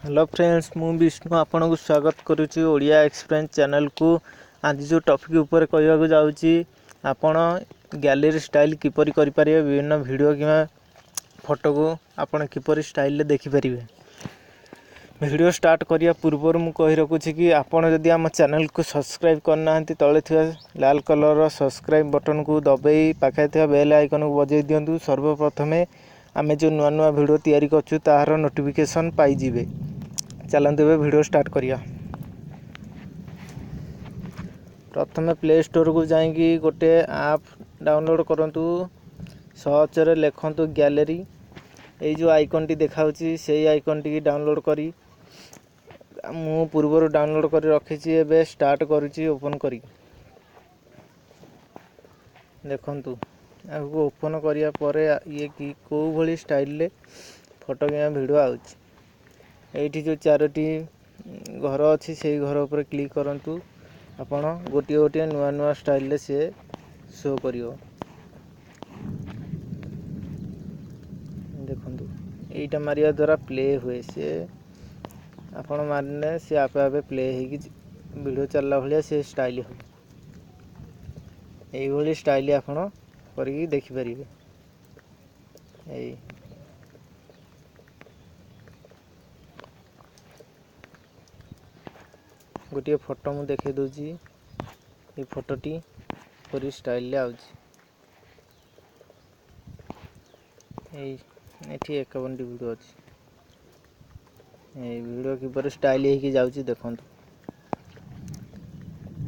Hello friends मु विष्णु आपन को स्वागत करुच्ची ओडिया एक्सप्रेस चैनल को। आज जो टॉपिक ऊपर कहवाक जाऊँगी आपण गैलरी स्टाइल किपरि करि परिबे विभिन्न वीडियो कि फोटो को आपण किपरि स्टाइल देखि परिबे। वीडियो स्टार्ट करिया पूर्व मु कहि रखुछि कि आपण जदि आम चैनल को सब्सक्राइब करना तले थिबा लाल कलर सब्सक्राइब बटन को दबाई पाखे थिबा बेल आइकन को बजाई दियंतु। सर्वप्रथमे आमे जो नुआ नुआ वीडियो तैयारी करछु ताहार नोटिफिकेशन पाई जिवे। चलते हुए वीडियो स्टार्ट करिया। प्रथम प्ले स्टोर को जाइए गोटे आप डाउनलोड करंतु। सर्च रे लिखंतु गैलरी। ये जो आइकन टी देखाउची से आइकन टी डाउनलोड करी मु पूर्व डाउनलोड कर रखी एबे स्टार्ट करुची ओपन करी देखंतु। आगु ओपन करिया परे ये कि को भली स्टाइल ले फोटो के वीडियो आउची। एठी जो चारोटी घर अच्छी से घर ऊपर क्लिक करंतु। आपण गोटे गोटे नुआ नुआ स्टाइल से शो करियो देखंतु। एटा मारिया द्वारा प्ले हुए से आपण मारने से आपे आपे प्ले हे कि वीडियो चलला भलिया से स्टाइल हो। एई भली स्टाइल आपण करी देखि परिबे। एई गोटे फोटो मु देखे दूची। ये फोटोटी पूरी स्टाइल आउची। एठी 51 वीडियो अछि। ए वीडियो किपर स्टाइल हे जाउची देखंतु।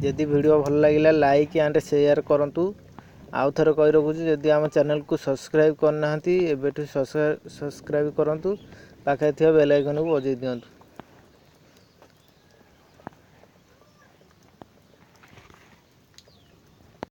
यदि वीडियो भल लागिला लाइक एंड शेयर करंतु। आउ थरे कहि रखुची यदि आम चैनल को सब्सक्राइब करना एबेठु सब्सक्राइब करंतु। पाखे थिबा बेल आइकन को बजाई दियंतु।